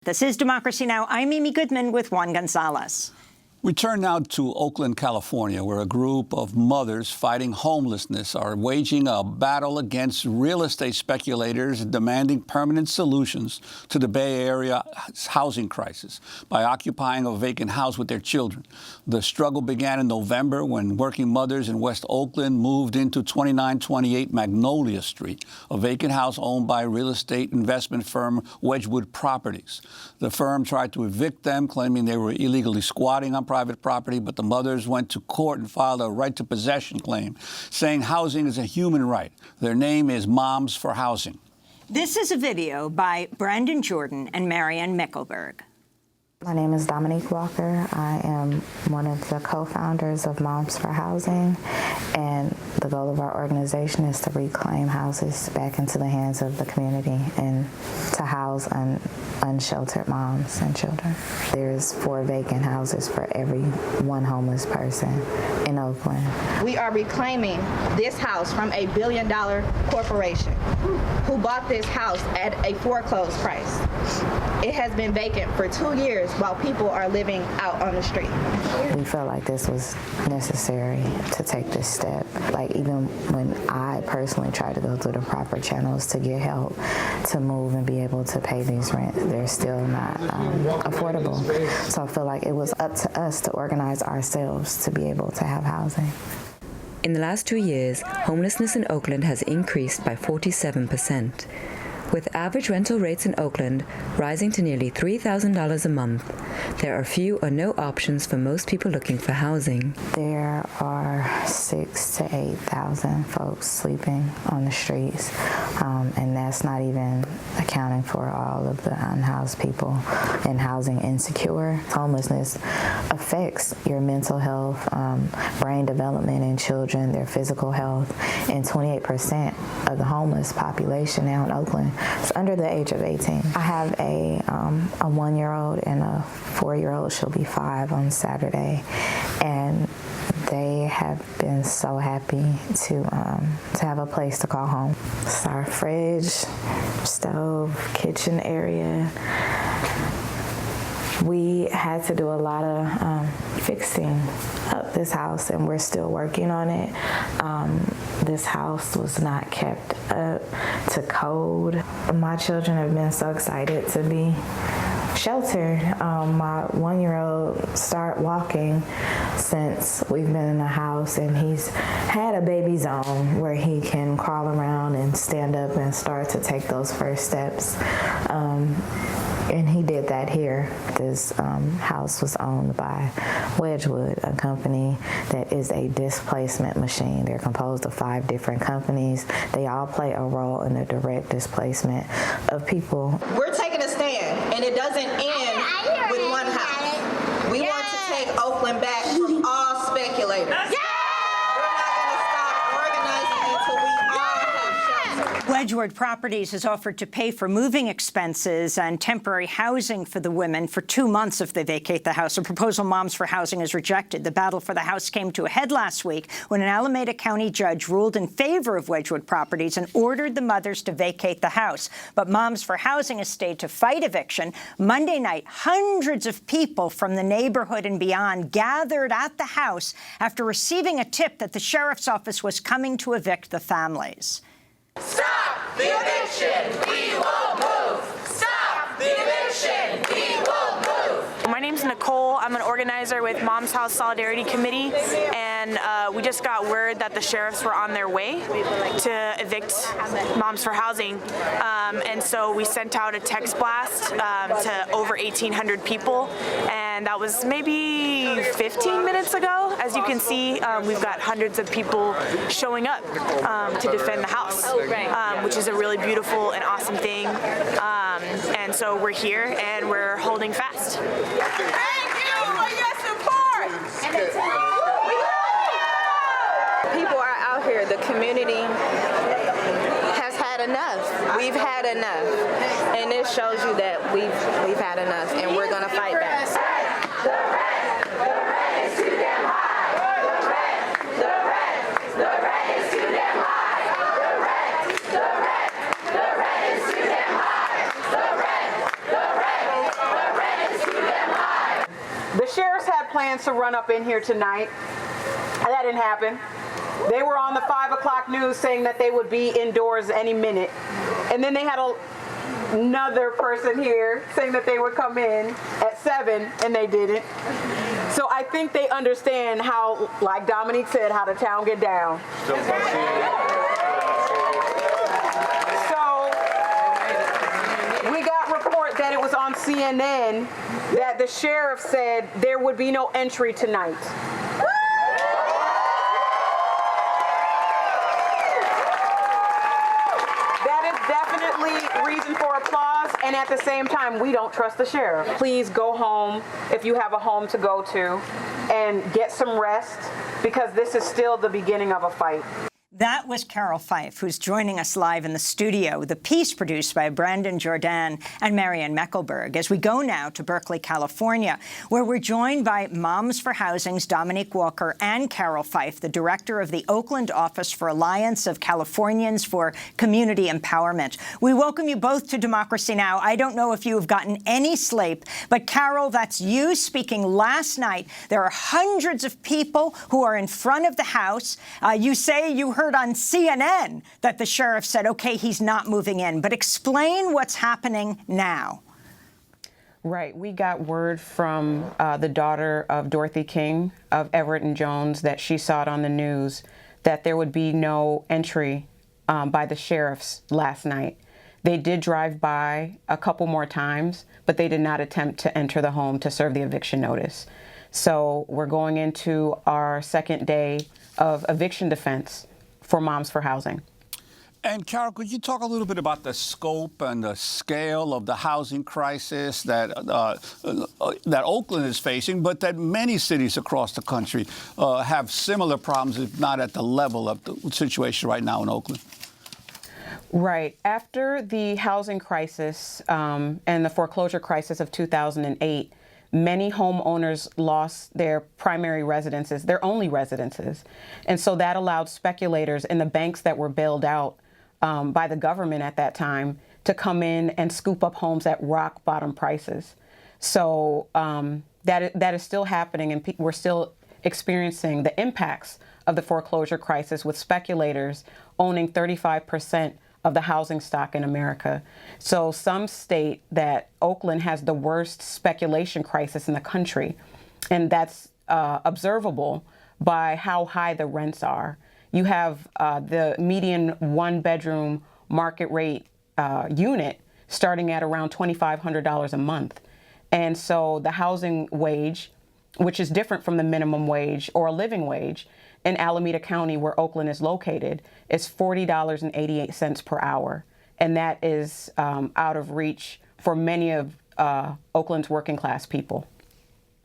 This is Democracy Now! I'm Amy Goodman with Juan Gonzalez. We turn now to Oakland, California, where a group of mothers fighting homelessness are waging a battle against real estate speculators demanding permanent solutions to the Bay Area housing crisis by occupying a vacant house with their children. The struggle began in November when working mothers in West Oakland moved into 2928 Magnolia Street, a vacant house owned by real estate investment firm Wedgewood Properties. The firm tried to evict them, claiming they were illegally squatting on private property, but the mothers went to court and filed a right to possession claim, saying housing is a human right. Their name is Moms for Housing. This is a video by Brandon Jordan and Marianne Mickelberg. My name is Dominique Walker. I am one of the co-founders of Moms for Housing, and the goal of our organization is to reclaim houses back into the hands of the community and to house unsheltered moms and children. There's 4 vacant houses for every 1 homeless person in Oakland. We are reclaiming this house from a billion-dollar corporation who bought this house at a foreclosed price. It has been vacant for 2 years while people are living out on the street. We felt like this was necessary to take this step. Like, even when I personally tried to go through the proper channels to get help to move and be able to pay these rents, they're still not affordable. So I feel like it was up to us to organize ourselves to be able to have housing. In the last 2 years, homelessness in Oakland has increased by 47%. With average rental rates in Oakland rising to nearly $3,000 a month, there are few or no options for most people looking for housing. There are 6,000 to 8,000 folks sleeping on the streets, and that's not even accounting for all of the unhoused people and housing insecure. Homelessness affects your mental health, brain development in children, their physical health, and 28% of the homeless population now in Oakland is under the age of 18. I have a 1-year-old and a 4-year-old. She'll be 5 on Saturday, and they have been so happy to have a place to call home. It's our fridge, stove, kitchen area. We had to do a lot of fixing up this house, and we're still working on it. This house was not kept up to code. My children have been so excited to be sheltered. My 1-year-old started walking since we've been in the house, and he's had a baby zone where he can crawl around and stand up and start to take those first steps. And he did that here. This house was owned by Wedgewood, a company that is a displacement machine. They're composed of 5 different companies. They all play a role in the direct displacement of people. We're taking a stand, and it doesn't end with one house. We want to take Oakland back from all speculators. Wedgewood Properties has offered to pay for moving expenses and temporary housing for the women for 2 months if they vacate the house. A proposal Moms for Housing is rejected. The battle for the house came to a head last week when an Alameda County judge ruled in favor of Wedgewood Properties and ordered the mothers to vacate the house. But Moms for Housing has stayed to fight eviction. Monday night, hundreds of people from the neighborhood and beyond gathered at the house after receiving a tip that the sheriff's office was coming to evict the families. Stop the eviction! We won't move! Stop the eviction! We won't move! My name's Nicole. I'm an organizer with Mom's House Solidarity Committee, and we just got word that the sheriffs were on their way to evict Moms for Housing, and so we sent out a text blast to over 1,800 people, and that was maybe 15 minutes ago. As you can see, we've got hundreds of people showing up to defend the house, which is a really beautiful and awesome thing, and so we're here and we're holding fast. Thank you for your support! People are out here. The community has had enough. We've had enough. And this shows you that we've had enough, and we're going to fight back. The rent is too damn high. The rent is too damn high. The rent is too damn high. The rent plans to run up in here tonight. That didn't happen. They were on the 5 o'clock news saying that they would be indoors any minute. And then they had another person here saying that they would come in at 7, and they didn't. So I think they understand how, like Dominique said, how the town get down. So we got report that it was on CNN that the sheriff said there would be no entry tonight. Definitely reason for applause, and at the same time, we don't trust the sheriff. Please go home if you have a home to go to and get some rest, because this is still the beginning of a fight. That was Carroll Fife, who's joining us live in the studio. The piece produced by Brandon Jordan and Marian Meckelberg. As we go now to Berkeley, California, where we're joined by Moms for Housing's Dominique Walker and Carroll Fife, the director of the Oakland office for Alliance of Californians for Community Empowerment. We welcome you both to Democracy Now! I don't know if you have gotten any sleep, but Carroll, that's you speaking last night. There are hundreds of people who are in front of the House. You say you heard on CNN that the sheriff said, okay, he's not moving in. But explain what's happening now. Right. We got word from the daughter of Dorothy King of Everett and Jones that she saw it on the news that there would be no entry by the sheriffs last night. They did drive by a couple more times, but they did not attempt to enter the home to serve the eviction notice. So we're going into our second day of eviction defense for Moms for Housing. And Carroll, could you talk a little bit about the scope and the scale of the housing crisis that that Oakland is facing, but that many cities across the country have similar problems, if not at the level of the situation right now in Oakland? Right. After the housing crisis and the foreclosure crisis of 2008, many homeowners lost their primary residences, their only residences. And so that allowed speculators and the banks that were bailed out by the government at that time to come in and scoop up homes at rock bottom prices. So that is still happening, and we're still experiencing the impacts of the foreclosure crisis, with speculators owning 35% of the housing stock in America. So some state that Oakland has the worst speculation crisis in the country, and that's observable by how high the rents are. You have the median one-bedroom market rate unit starting at around $2,500 a month. And so the housing wage, which is different from the minimum wage or a living wage, in Alameda County, where Oakland is located, is $40.88 per hour. And that is out of reach for many of Oakland's working class people.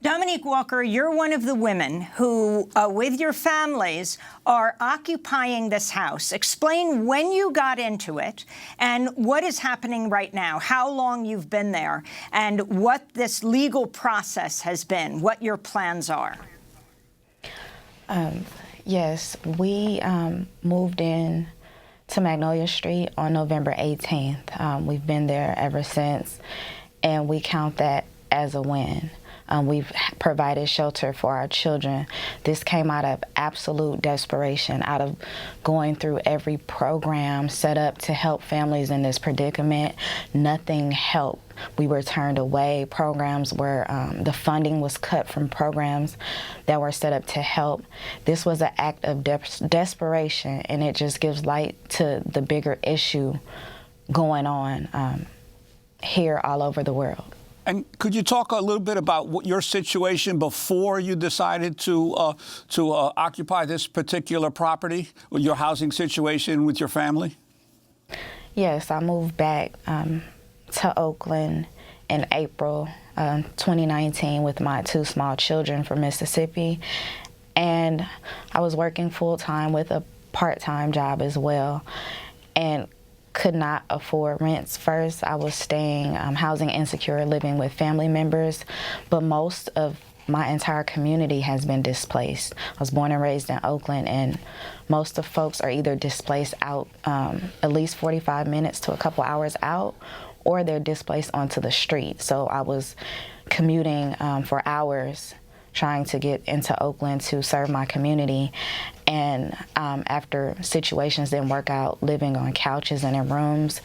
Dominique Walker, you're one of the women who, with your families, are occupying this house. Explain when you got into it and what is happening right now, how long you've been there, and what this legal process has been, what your plans are. Yes, we moved in to Magnolia Street on November 18th. We've been there ever since, and we count that as a win. We've provided shelter for our children. This came out of absolute desperation, out of going through every program set up to help families in this predicament. Nothing helped. We were turned away. Programs were, the funding was cut from programs that were set up to help. This was an act of desperation, and it just gives light to the bigger issue going on here all over the world. And could you talk a little bit about what your situation before you decided to occupy this particular property, or your housing situation with your family? Yes, I moved back to Oakland in April 2019 with my 2 small children from Mississippi. And I was working full-time with a part-time job as well, and could not afford rents. First, I was staying housing insecure, living with family members, but most of my entire community has been displaced. I was born and raised in Oakland, and most of folks are either displaced out at least 45 minutes to a couple hours out, or they're displaced onto the street. So I was commuting for hours trying to get into Oakland to serve my community. And after situations didn't work out, living on couches and in rooms,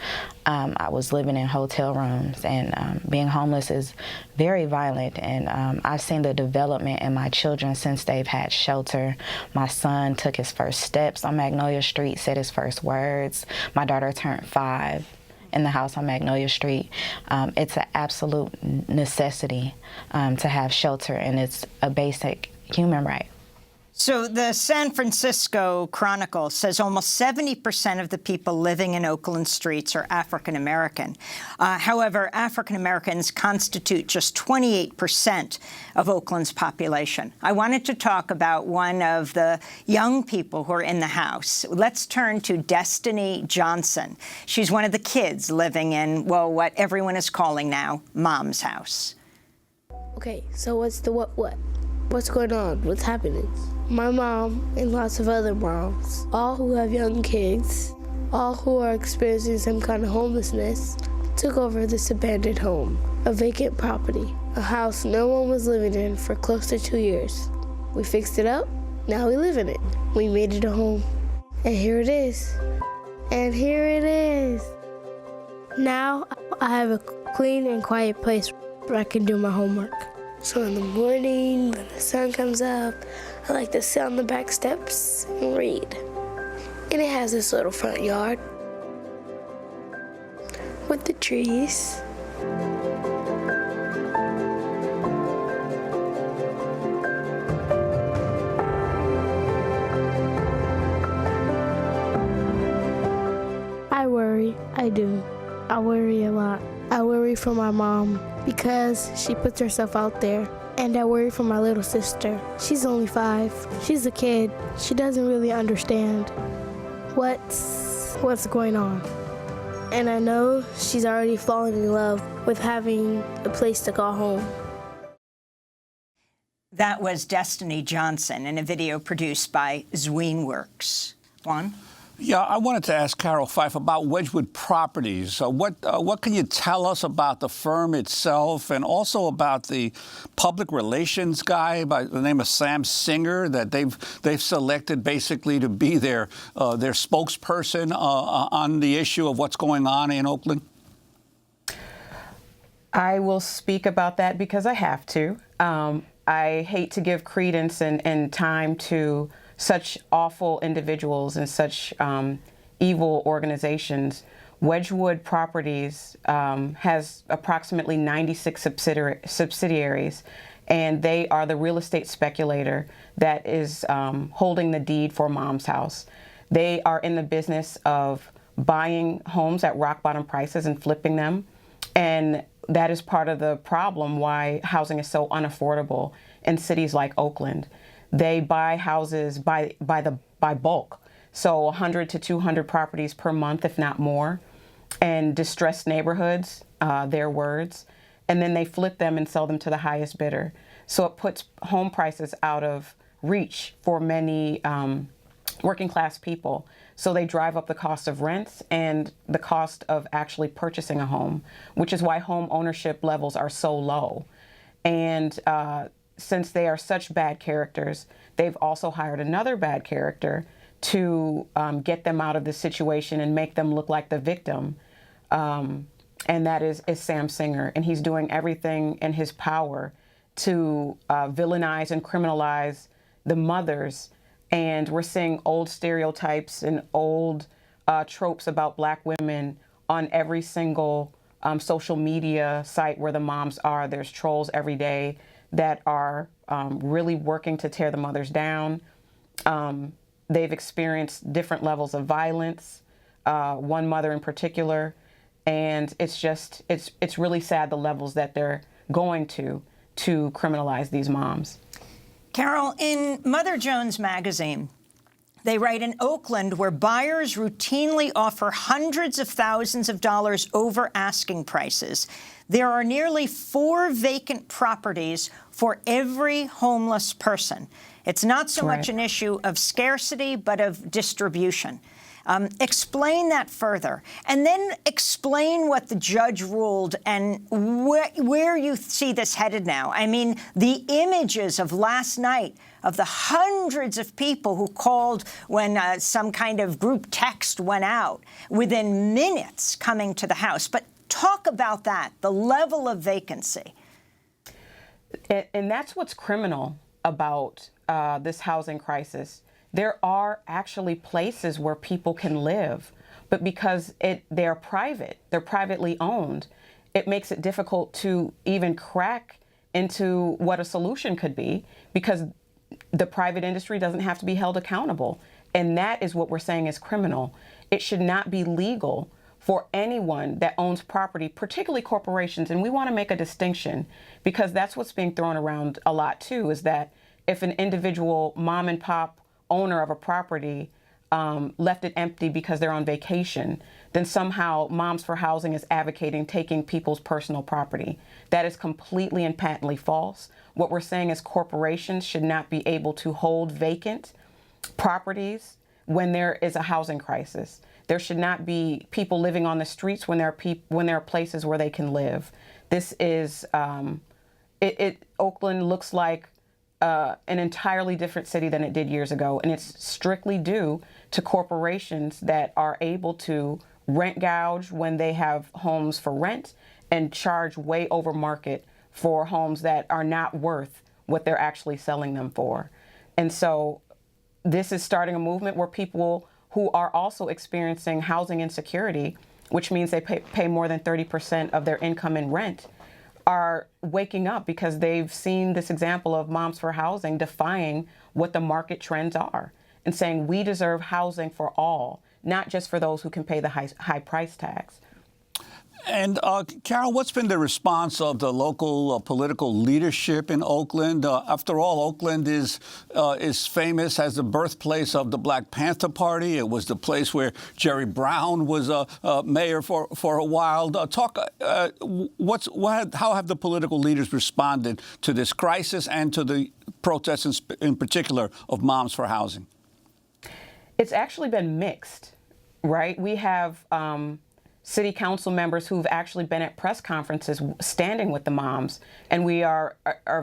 I was living in hotel rooms. And being homeless is very violent. And I've seen the development in my children since they've had shelter. My son took his first steps on Magnolia Street, said his first words. My daughter turned 5 in the house on Magnolia Street. It's an absolute necessity to have shelter, and it's a basic human right. So the San Francisco Chronicle says almost 70% of the people living in Oakland streets are African American. However, African Americans constitute just 28% of Oakland's population. I wanted to talk about one of the young people who are in the house. Let's turn to Destiny Johnson. She's one of the kids living in, well, what everyone is calling now Mom's house. Okay, so what's the what? What's going on? What's happening? My mom and lots of other moms, all who have young kids, all who are experiencing some kind of homelessness, took over this abandoned home, a vacant property, a house no one was living in for close to 2 years. We fixed it up, now we live in it. We made it a home. And here it is. And here it is. Now I have a clean and quiet place where I can do my homework. So in the morning, when the sun comes up, I like to sit on the back steps and read. And it has this little front yard with the trees. I worry, I do. I worry a lot. I worry for my mom because she puts herself out there. And I worry for my little sister. She's only 5. She's a kid. She doesn't really understand what's going on. And I know she's already fallen in love with having a place to call home. That was Destiny Johnson in a video produced by Zweenworks. Juan? Yeah, I wanted to ask Carroll Fife about Wedgewood Properties. What can you tell us about the firm itself, and also about the public relations guy by the name of Sam Singer that they've selected basically to be their spokesperson on the issue of what's going on in Oakland? I will speak about that because I have to. I hate to give credence and time to such awful individuals and such evil organizations. Wedgewood Properties has approximately 96 subsidiaries, and they are the real estate speculator that is holding the deed for Mom's house. They are in the business of buying homes at rock bottom prices and flipping them, and that is part of the problem why housing is so unaffordable in cities like Oakland. They buy houses by bulk, so 100 to 200 properties per month, if not more, and distressed neighborhoods, their words, and then they flip them and sell them to the highest bidder. So it puts home prices out of reach for many working class people. So they drive up the cost of rents and the cost of actually purchasing a home, which is why home ownership levels are so low. And since they are such bad characters, they've also hired another bad character to get them out of the situation and make them look like the victim. And that is Sam Singer. And he's doing everything in his power to villainize and criminalize the mothers. And we're seeing old stereotypes and old tropes about Black women on every single social media site where the moms are. There's trolls every day that are really working to tear the mothers down. They've experienced different levels of violence, one mother in particular, and it's really sad the levels that they're going to criminalize these moms. Carol, in Mother Jones magazine, they write, in Oakland, where buyers routinely offer hundreds of thousands of dollars over asking prices, there are nearly 4 vacant properties for every homeless person. It's not so much an issue of scarcity, but of distribution. Explain that further. And then explain what the judge ruled and where you see this headed now. I mean, the images of last night of the hundreds of people who called when some kind of group text went out within minutes coming to the house. But talk about that, the level of vacancy. And that's what's criminal about this housing crisis. There are actually places where people can live, but because they're private, they're privately owned, it makes it difficult to even crack into what a solution could be, because the private industry doesn't have to be held accountable. And that is what we're saying is criminal. It should not be legal for anyone that owns property, particularly corporations. And we want to make a distinction, because that's what's being thrown around a lot too, is that if an individual mom and pop owner of a property left it empty because they're on vacation, then somehow Moms for Housing is advocating taking people's personal property. That is completely and patently false. What we're saying is corporations should not be able to hold vacant properties when there is a housing crisis. There should not be people living on the streets when there are places where they can live. This is Oakland looks like an entirely different city than it did years ago, and it's strictly due to corporations that are able to rent gouge when they have homes for rent and charge way over market for homes that are not worth what they're actually selling them for. And so this is starting a movement where people who are also experiencing housing insecurity, which means they pay more than 30% of their income in rent, are waking up because they've seen this example of Moms for Housing defying what the market trends are and saying we deserve housing for all, not just for those who can pay the high price tags. And Carroll, what's been the response of the local political leadership in Oakland? After all, Oakland is famous as the birthplace of the Black Panther Party. It was the place where Jerry Brown was mayor for a while. How have the political leaders responded to this crisis and to the protests in particular of Moms for Housing? It's actually been mixed, right? We have city council members who've actually been at press conferences standing with the moms, and we are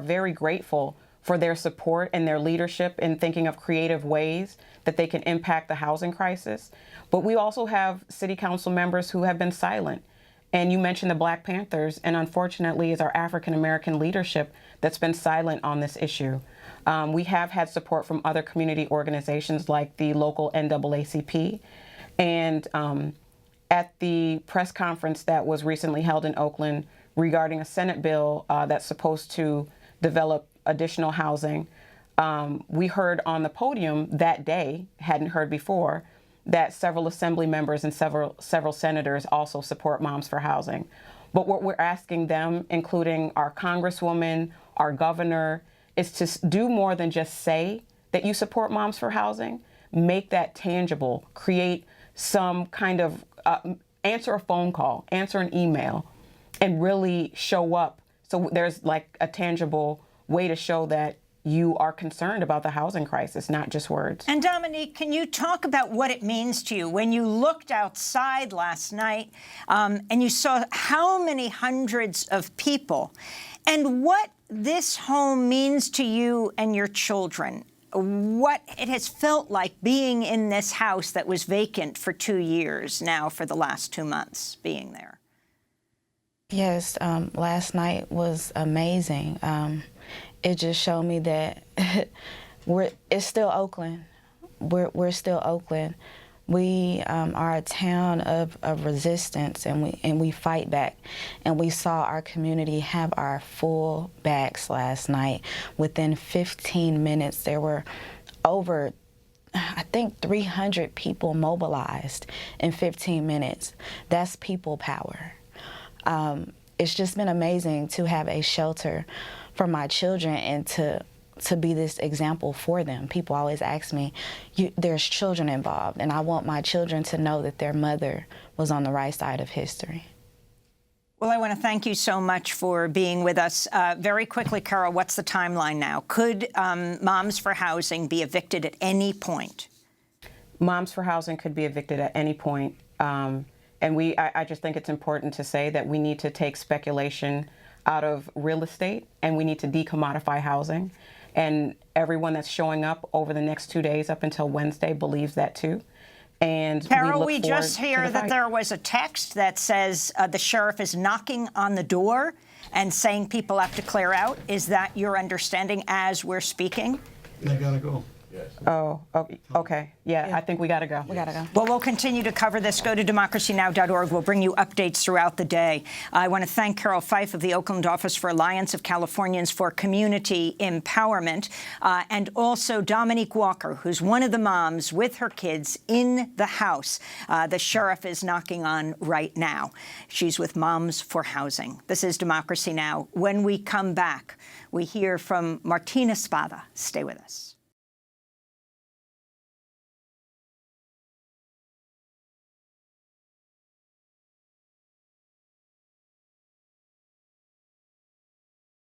very grateful for their support and their leadership in thinking of creative ways that they can impact the housing crisis. But we also have city council members who have been silent. And you mentioned the Black Panthers, and unfortunately it's our African American leadership that's been silent on this issue. We have had support from other community organizations like the local NAACP, and at the press conference that was recently held in Oakland regarding a Senate bill that's supposed to develop additional housing, we heard on the podium that day, hadn't heard before, that several assembly members and several senators also support Moms for Housing. But what we're asking them, including our congresswoman, our governor, is to do more than just say that you support Moms for Housing. Make that tangible. Create some kind of answer a phone call, answer an email, and really show up. So there's like a tangible way to show that you are concerned about the housing crisis, not just words. And Dominique, can you talk about what it means to you when you looked outside last night and you saw how many hundreds of people and what this home means to you and your children? What it has felt like being in this house that was vacant for 2 years now, for the last 2 months being there. Yes, last night was amazing. It just showed me that it's still Oakland. We're still Oakland. We are a town of resistance, and we fight back. And we saw our community have our full backs last night. Within 15 minutes, there were over, I think, 300 people mobilized in 15 minutes. That's people power. It's just been amazing to have a shelter for my children and to be this example for them. People always ask me, there's children involved, and I want my children to know that their mother was on the right side of history. Well, I want to thank you so much for being with us. Very quickly, Carol, what's the timeline now? Could Moms for Housing be evicted at any point? Moms for Housing could be evicted at any point. And I just think it's important to say that we need to take speculation out of real estate, and we need to decommodify housing. And everyone that's showing up over the next 2 days up until Wednesday believes that too. And Carol, we just hear that there was a text that says the sheriff is knocking on the door and saying people have to clear out. Is that your understanding as we're speaking? I gotta go. Oh, okay. Yeah, I think we got to go. We got to go. Well, we'll continue to cover this. Go to democracynow.org. We'll bring you updates throughout the day. I want to thank Carroll Fife of the Oakland office for Alliance of Californians for community empowerment, and also Dominique Walker, who's one of the moms with her kids in the house the sheriff is knocking on right now. She's with Moms for Housing. This is Democracy Now! When we come back, we hear from Martina Spada. Stay with us.